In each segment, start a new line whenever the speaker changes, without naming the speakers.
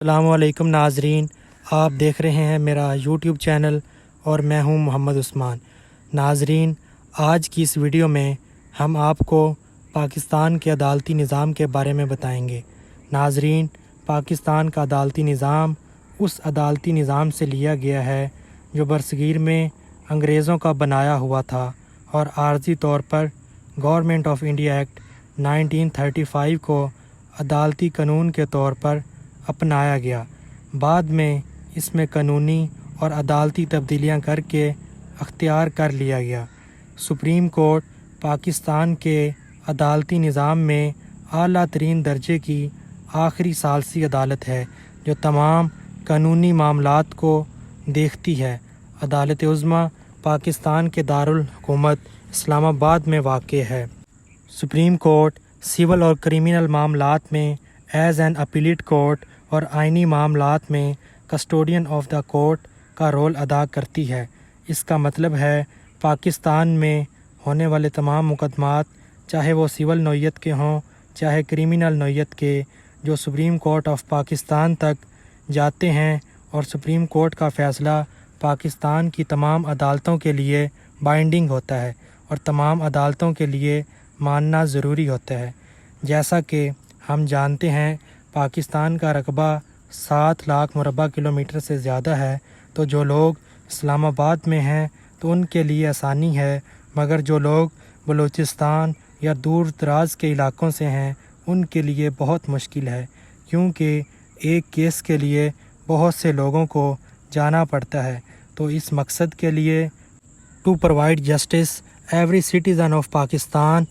السلام علیکم ناظرین، آپ دیکھ رہے ہیں میرا یوٹیوب چینل اور میں ہوں محمد عثمان۔ ناظرین، آج کی اس ویڈیو میں ہم آپ کو پاکستان کے عدالتی نظام کے بارے میں بتائیں گے۔ ناظرین، پاکستان کا عدالتی نظام اس عدالتی نظام سے لیا گیا ہے جو برصغیر میں انگریزوں کا بنایا ہوا تھا اور عارضی طور پر گورنمنٹ آف انڈیا ایکٹ 1935 کو عدالتی قانون کے طور پر اپنایا گیا۔ بعد میں اس میں قانونی اور عدالتی تبدیلیاں کر کے اختیار کر لیا گیا۔ سپریم کورٹ پاکستان کے عدالتی نظام میں اعلیٰ ترین درجے کی آخری ثالثی عدالت ہے جو تمام قانونی معاملات کو دیکھتی ہے۔ عدالت عظمیٰ پاکستان کے دارالحکومت اسلام آباد میں واقع ہے۔ سپریم کورٹ سول اور کریمنل معاملات میں ایز این اپیلیٹ کورٹ اور آئینی معاملات میں کسٹوڈین آف دا کورٹ کا رول ادا کرتی ہے۔ اس کا مطلب ہے پاکستان میں ہونے والے تمام مقدمات، چاہے وہ سول نوعیت کے ہوں چاہے کریمنل نوعیت کے، جو سپریم کورٹ آف پاکستان تک جاتے ہیں اور سپریم کورٹ کا فیصلہ پاکستان کی تمام عدالتوں کے لیے بائنڈنگ ہوتا ہے اور تمام عدالتوں کے لیے ماننا ضروری ہوتا ہے۔ جیسا کہ ہم جانتے ہیں پاکستان کا رقبہ 7 لاکھ مربع کلومیٹر سے زیادہ ہے، تو جو لوگ اسلام آباد میں ہیں تو ان کے لیے آسانی ہے، مگر جو لوگ بلوچستان یا دور دراز کے علاقوں سے ہیں ان کے لیے بہت مشکل ہے، کیونکہ ایک کیس کے لیے بہت سے لوگوں کو جانا پڑتا ہے۔ تو اس مقصد کے لیے to provide justice every citizen of Pakistan,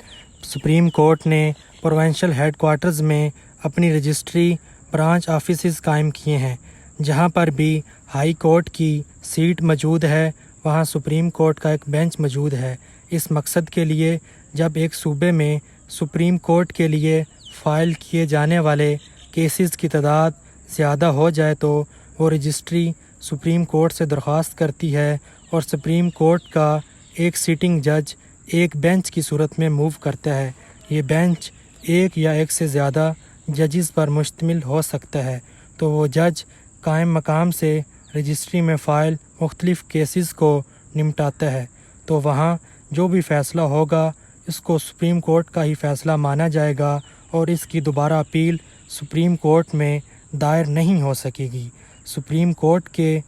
supreme court نے پروونشل ہیڈ کوارٹرز میں اپنی رجسٹری برانچ آفیسز قائم کیے ہیں۔ جہاں پر بھی ہائی کورٹ کی سیٹ موجود ہے وہاں سپریم کورٹ کا ایک بینچ موجود ہے۔ اس مقصد کے لیے جب ایک صوبے میں سپریم کورٹ کے لیے فائل کیے جانے والے کیسز کی تعداد زیادہ ہو جائے تو وہ رجسٹری سپریم کورٹ سے درخواست کرتی ہے اور سپریم کورٹ کا ایک سٹنگ جج ایک بینچ کی صورت میں موو کرتا ہے۔ یہ بینچ ایک یا ایک سے زیادہ ججز پر مشتمل ہو سکتا ہے، تو وہ جج قائم مقام سے رجسٹری میں فائل مختلف کیسز کو نمٹاتا ہے، تو وہاں جو بھی فیصلہ ہوگا اس کو سپریم کورٹ کا ہی فیصلہ مانا جائے گا اور اس کی دوبارہ اپیل سپریم کورٹ میں دائر نہیں ہو سکے گی۔ سپریم کورٹ کے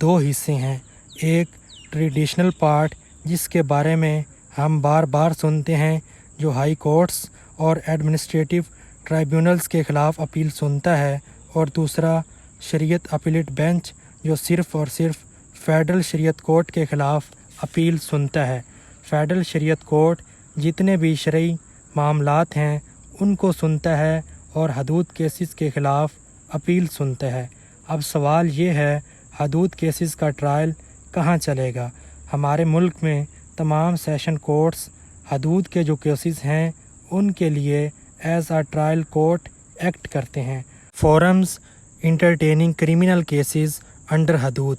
2 حصے ہیں، ایک ٹریڈیشنل پارٹ جس کے بارے میں ہم بار بار سنتے ہیں، جو ہائی کورٹس اور ایڈمنسٹریٹو ٹرائبیونلز کے خلاف اپیل سنتا ہے، اور دوسرا شریعت اپیلیٹ بینچ جو صرف اور صرف فیڈرل شریعت کورٹ کے خلاف اپیل سنتا ہے۔ فیڈرل شریعت کورٹ جتنے بھی شرعی معاملات ہیں ان کو سنتا ہے اور حدود کیسز کے خلاف اپیل سنتا ہے۔ اب سوال یہ ہے، حدود کیسز کا ٹرائل کہاں چلے گا؟ ہمارے ملک میں تمام سیشن کورٹس حدود کے جو کیسز ہیں ان کے لیے as a trial court act کرتے ہیں۔ Forums entertaining criminal cases under حدود۔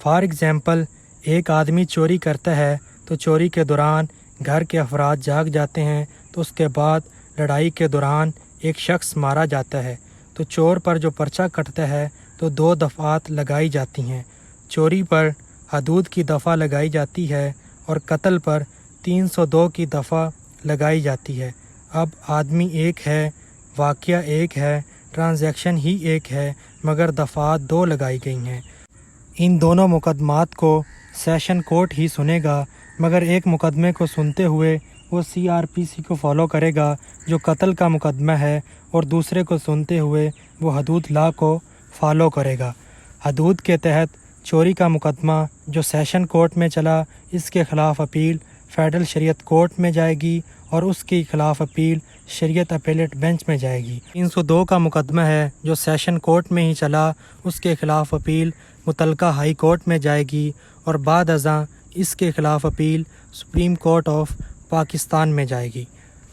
فار ایگزامپل، ایک آدمی چوری کرتا ہے تو چوری کے دوران گھر کے افراد جاگ جاتے ہیں، تو اس کے بعد لڑائی کے دوران ایک شخص مارا جاتا ہے، تو چور پر جو پرچہ کٹتا ہے تو 2 دفعات لگائی جاتی ہیں۔ چوری پر حدود کی دفعہ لگائی جاتی ہے اور قتل پر 302 کی دفعہ لگائی جاتی ہے۔ اب آدمی ایک ہے، واقعہ ایک ہے، ٹرانزیکشن ہی ایک ہے، مگر دفعات 2 لگائی گئی ہیں۔ ان دونوں مقدمات کو سیشن کورٹ ہی سنے گا، مگر ایک مقدمے کو سنتے ہوئے وہ CRPC کو فالو کرے گا جو قتل کا مقدمہ ہے، اور دوسرے کو سنتے ہوئے وہ حدود لا کو فالو کرے گا۔ حدود کے تحت چوری کا مقدمہ جو سیشن کورٹ میں چلا، اس کے خلاف اپیل فیڈرل شریعت کورٹ میں جائے گی اور اس کے خلاف اپیل شریعت اپیلیٹ بینچ میں جائے گی۔ 302 کا مقدمہ ہے جو سیشن کورٹ میں ہی چلا، اس کے خلاف اپیل متعلقہ ہائی کورٹ میں جائے گی اور بعد ازاں اس کے خلاف appeal supreme court of Pakistan میں جائے گی۔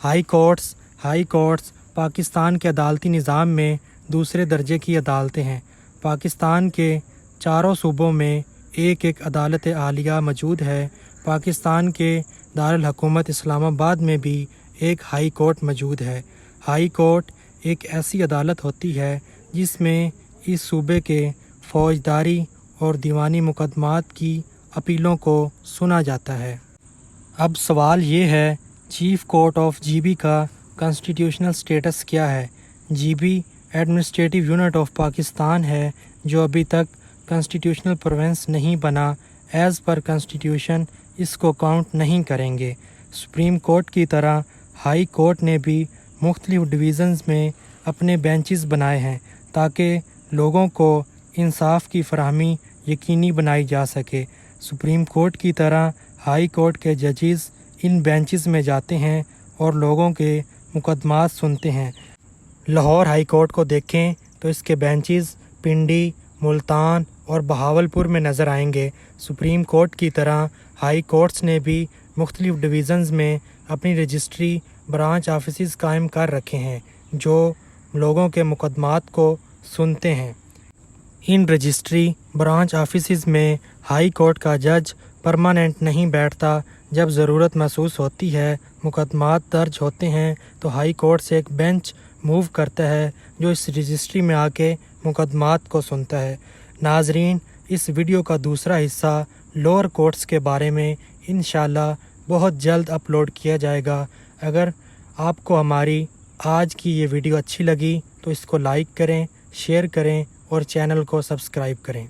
ہائی کورٹس پاکستان کے عدالتی نظام میں دوسرے درجے کی عدالتیں ہیں۔ پاکستان کے چاروں صوبوں میں ایک ایک عدالت عالیہ موجود ہے۔ پاکستان کے دارالحکومت اسلام آباد میں بھی ایک ہائی کورٹ موجود ہے۔ ہائی کورٹ ایک ایسی عدالت ہوتی ہے جس میں اس صوبے کے فوجداری اور دیوانی مقدمات کی اپیلوں کو سنا جاتا ہے۔ اب سوال یہ ہے، chief court of G B کا کانسٹیٹیوشنل سٹیٹس کیا ہے؟ G B administrative unit of Pakistan ہے جو ابھی تک کانسٹیٹیوشنل پروونس نہیں بنا۔ ایز پر کانسٹیٹیوشن اس کو کاؤنٹ نہیں کریں گے۔ سپریم کورٹ کی طرح ہائی کورٹ نے بھی مختلف ڈویژنز میں اپنے بینچز بنائے ہیں تاکہ لوگوں کو انصاف کی فراہمی یقینی بنائی جا سکے۔ سپریم کورٹ کی طرح ہائی کورٹ کے ججز ان بینچز میں جاتے ہیں اور لوگوں کے مقدمات سنتے ہیں۔ لاہور ہائی کورٹ کو دیکھیں تو اس کے بینچز پنڈی، ملتان اور بہاولپور میں نظر آئیں گے۔ سپریم کورٹ کی طرح ہائی کورٹس نے بھی مختلف ڈویژنز میں اپنی رجسٹری برانچ آفیسز قائم کر رکھے ہیں جو لوگوں کے مقدمات کو سنتے ہیں۔ ان رجسٹری برانچ آفیسز میں ہائی کورٹ کا جج پرماننٹ نہیں بیٹھتا۔ جب ضرورت محسوس ہوتی ہے، مقدمات درج ہوتے ہیں تو ہائی کورٹ سے ایک بینچ موو کرتا ہے جو اس رجسٹری میں آ کے مقدمات کو سنتا ہے۔ ناظرین، اس ویڈیو کا دوسرا حصہ لوور کورٹس کے بارے میں انشاءاللہ بہت جلد اپلوڈ کیا جائے گا۔ اگر آپ کو ہماری آج کی یہ ویڈیو اچھی لگی تو اس کو لائک کریں، شیئر کریں اور چینل کو سبسکرائب کریں۔